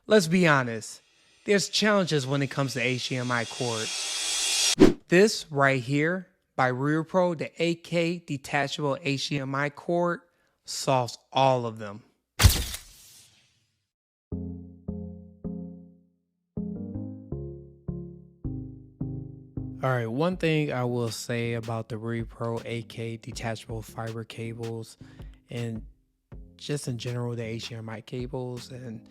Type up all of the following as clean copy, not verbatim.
Let's be honest, there's challenges when it comes to HDMI cords. This right here by RealPro, the 8K detachable HDMI cord, solves all of them. Alright, one thing I will say about the RealPro 8K detachable fiber cables and just in general the HDMI cables and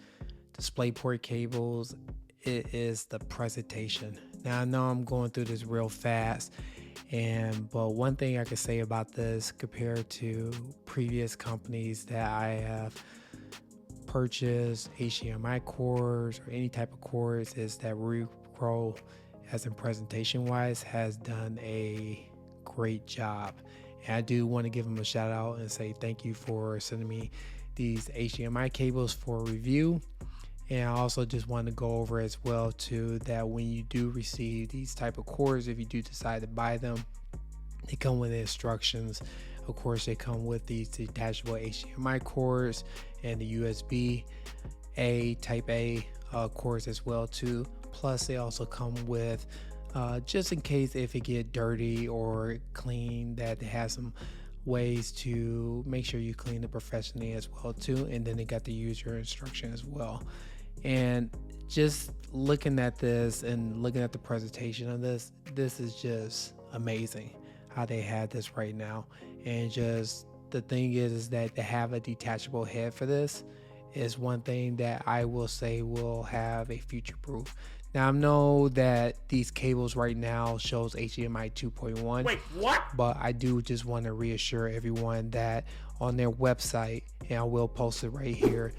DisplayPort cables, it is the presentation. Now I know I'm going through this real fast, but one thing I can say about this compared to previous companies that I have purchased HDMI cords or any type of cords is that RealPro, as in presentation wise, has done a great job. And I do want to give them a shout out and say thank you for sending me these HDMI cables for review. And I also just want to go over as well too that when you do receive these type of cords, if you do decide to buy them, they come with instructions. Of course, they come with these detachable HDMI cords and the USB A type A cords as well too. Plus, they also come with just in case if it get dirty or clean, that they have some ways to make sure you clean it professionally as well too. And then they got the user instruction as well. And just looking at this and looking at the presentation of this is just amazing how they had this right now. And just the thing is that to have a detachable head for this is one thing that I will say will have a future proof. Now I know that these cables right now shows HDMI 2.1. Wait, what? But I do just want to reassure everyone that on their website, and I will post it right here,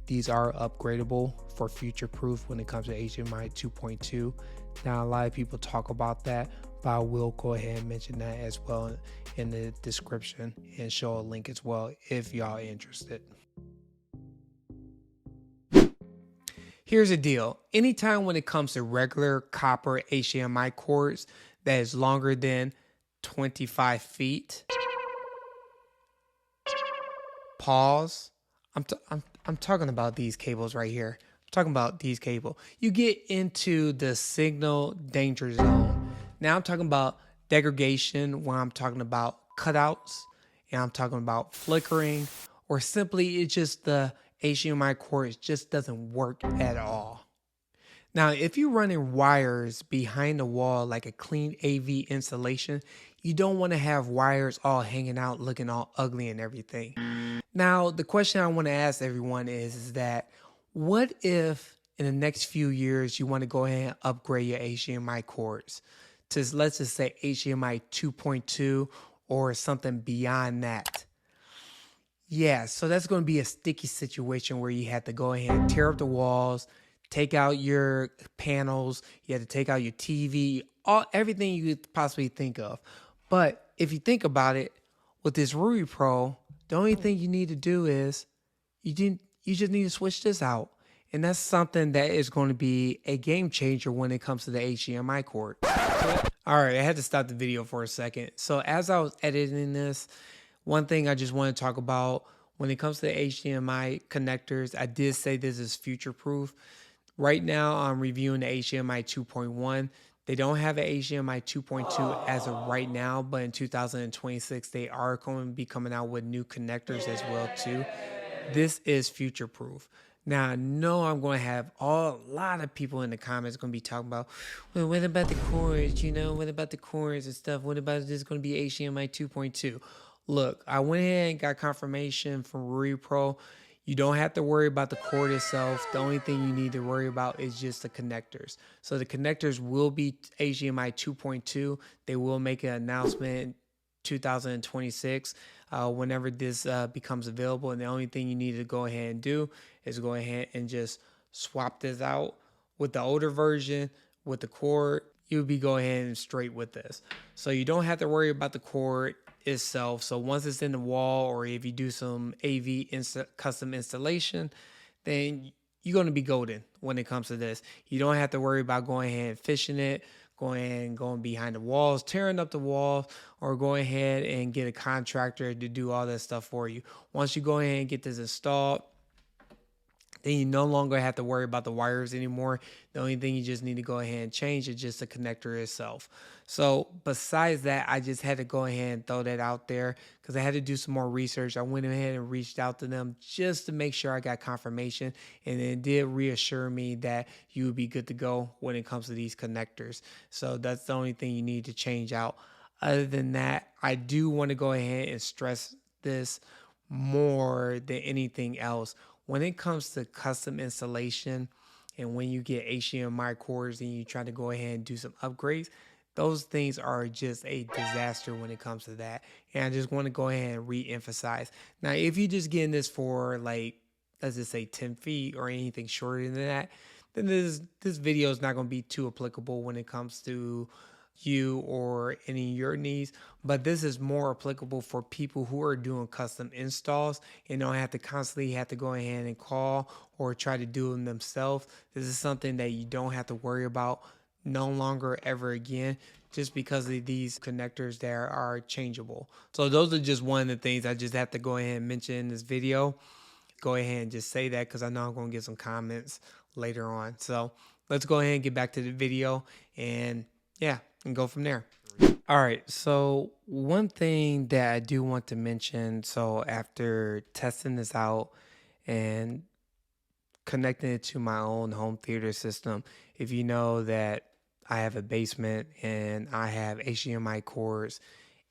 these are upgradable for future proof when it comes to HDMI 2.2. Now a lot of people talk about that, but I will go ahead and mention that as well in the description and show a link as well if y'all are interested. Here's the deal. Anytime when it comes to regular copper HDMI cords that is longer than 25 feet, pause. I'm talking about these cables right here. I'm talking about these cables. You get into the signal danger zone. Now I'm talking about degradation, when I'm talking about cutouts, and I'm talking about flickering, or simply it's just the HDMI cord just doesn't work at all. Now, if you're running wires behind the wall like a clean AV installation, you don't want to have wires all hanging out looking all ugly and everything. Now, the question I want to ask everyone is that what if in the next few years you want to go ahead and upgrade your HDMI cords to, let's just say, HDMI 2.2 or something beyond that? Yeah, so that's going to be a sticky situation where you have to go ahead and tear up the walls, take out your panels, you have to take out your TV, everything you could possibly think of. But if you think about it, with this RealPro, the only thing you need to do is you just need to switch this out. And that's something that is going to be a game changer when it comes to the HDMI cord. All right, I had to stop the video for a second. So as I was editing this, one thing I just want to talk about when it comes to the HDMI connectors, I did say this is future proof. Right now, I'm reviewing the HDMI 2.1. They don't have an HDMI 2.2 as of right now, but in 2026, they are going to be coming out with new connectors as well too. This is future proof. Now, I know I'm going to have a lot of people in the comments going to be talking about, well, what about the cords? What about the cords and stuff? What about this going to be HDMI 2.2? Look, I went ahead and got confirmation from RealPro. You don't have to worry about the cord itself. The only thing you need to worry about is just the connectors. So the connectors will be HDMI 2.2. They will make an announcement in 2026 whenever this becomes available. And the only thing you need to go ahead and do is go ahead and just swap this out with the older version with the cord. You'll be going ahead and straight with this. So you don't have to worry about the cord itself. So once it's in the wall, or if you do some AV custom installation, then you're going to be golden when it comes to this. You don't have to worry about going ahead and fishing it, going behind the walls, tearing up the walls, or going ahead and get a contractor to do all that stuff for you. Once you go ahead and get this installed, then you no longer have to worry about the wires anymore. The only thing you just need to go ahead and change is just the connector itself. So besides that, I just had to go ahead and throw that out there because I had to do some more research. I went ahead and reached out to them just to make sure I got confirmation, and it did reassure me that you would be good to go when it comes to these connectors. So that's the only thing you need to change out. Other than that, I do want to go ahead and stress this more than anything else. When it comes to custom installation and when you get HDMI cords and you try to go ahead and do some upgrades, those things are just a disaster when it comes to that. And I just want to go ahead and re-emphasize. Now, if you're just getting this for like, let's just say 10 feet or anything shorter than that, then this video is not going to be too applicable when it comes to you or any of your needs. But this is more applicable for people who are doing custom installs and don't have to constantly have to go ahead and call or try to do them themselves. This is something that you don't have to worry about no longer ever again, just because of these connectors that are changeable. So those are just one of the things I just have to go ahead and mention in this video. Go ahead and just say that because I know I'm going to get some comments later on. So let's go ahead and get back to the video and yeah, and go from there. All right, so one thing that I do want to mention, so after testing this out and connecting it to my own home theater system, if you know that I have a basement and I have HDMI cords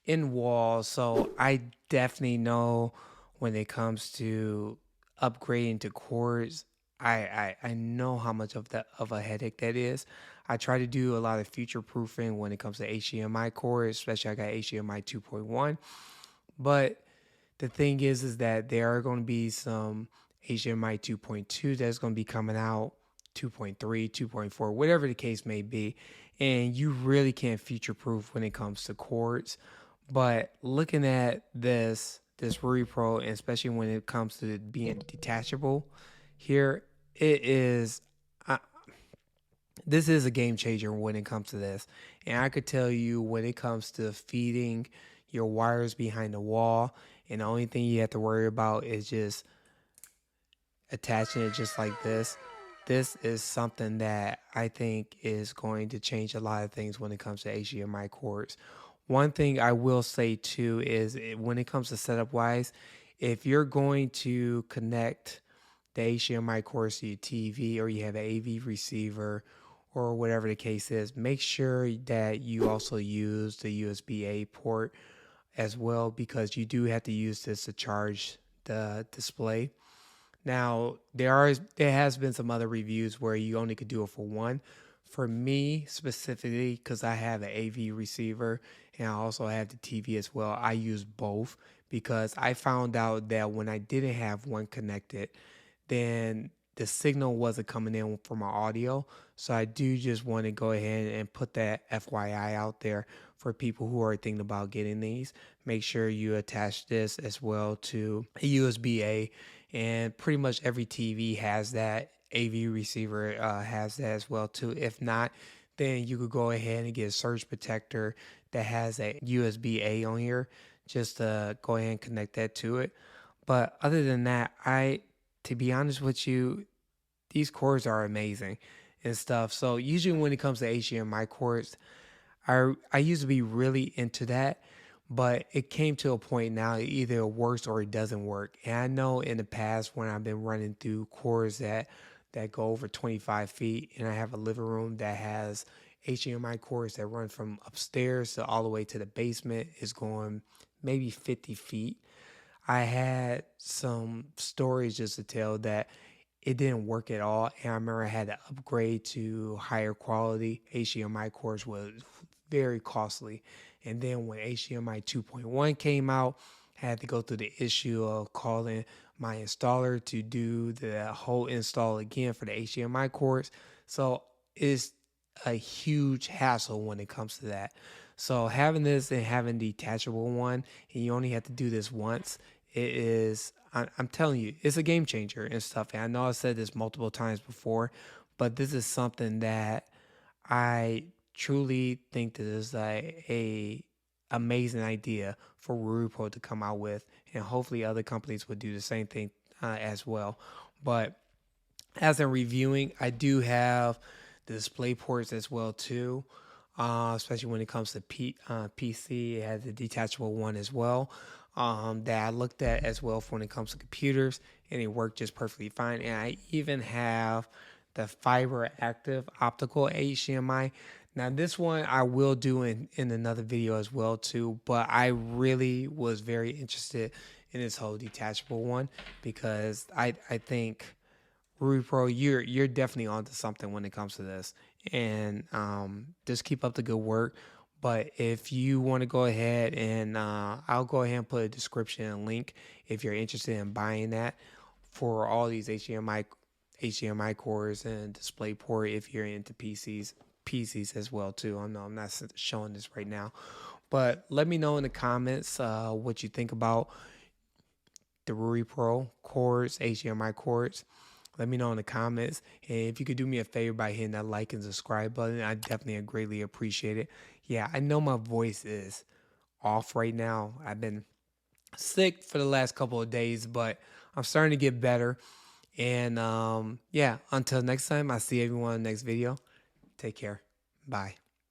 in walls, so I definitely know when it comes to upgrading to cords, I know how much of a headache that is. I try to do a lot of future proofing when it comes to HDMI cords, especially I got HDMI 2.1. But the thing is that there are going to be some HDMI 2.2 that's going to be coming out, 2.3, 2.4, whatever the case may be. And you really can't future proof when it comes to cords. But looking at this repro, and especially when it comes to it being detachable, here it is. This is a game changer when it comes to this. And I could tell you when it comes to feeding your wires behind the wall, and the only thing you have to worry about is just attaching it just like this. This is something that I think is going to change a lot of things when it comes to HDMI cords. One thing I will say too is when it comes to setup wise, if you're going to connect the HDMI cords to your TV or you have an AV receiver or whatever the case is, make sure that you also use the USB-A port as well, because you do have to use this to charge the display. Now, there has been some other reviews where you only could do it for one. For me specifically, because I have an AV receiver and I also have the TV as well, I use both because I found out that when I didn't have one connected, then the signal wasn't coming in for my audio. So I do just want to go ahead and put that FYI out there for people who are thinking about getting these. Make sure you attach this as well to a USB-A, and pretty much every TV has that. AV receiver has that as well too. If not, then you could go ahead and get a surge protector that has a USB-A on here, just to go ahead and connect that to it. But other than that, to be honest with you, these cords are amazing and stuff. So usually when it comes to HDMI cords, I used to be really into that, but it came to a point now it either works or it doesn't work. And I know in the past when I've been running through cords that go over 25 feet, and I have a living room that has HDMI cords that run from upstairs to all the way to the basement, is going maybe 50 feet. I had some stories just to tell that it didn't work at all. And I remember I had to upgrade to higher quality. HDMI cords was very costly. And then when HDMI 2.1 came out, I had to go through the issue of calling my installer to do the whole install again for the HDMI cords. So it's a huge hassle when it comes to that. So having this and having the detachable one, and you only have to do this once, it is, I'm telling you, it's a game changer and stuff. And I know I said this multiple times before, but this is something that I truly think that is a amazing idea for RuPro to come out with, and hopefully other companies would do the same thing as well. But as in reviewing, I do have the display ports as well too. Especially when it comes to PC, it has a detachable one as well, that I looked at as well for when it comes to computers, and it worked just perfectly fine. And I even have the fiber active optical HDMI. Now this one I will do in another video as well too, but I really was very interested in this whole detachable one because I think Ruby Pro, you're definitely onto something when it comes to this, and just keep up the good work. But if you want to go ahead and I'll go ahead and put a description and link if you're interested in buying that for all these HDMI cores and DisplayPort if you're into PCs as well too. I know I'm not showing this right now, but let me know in the comments what you think about the Ruby Pro cords, HDMI cords. Let me know in the comments. And if you could do me a favor by hitting that like and subscribe button, I definitely greatly appreciate it. Yeah, I know my voice is off right now. I've been sick for the last couple of days, but I'm starting to get better. And yeah, until next time, I'll see everyone in the next video. Take care. Bye.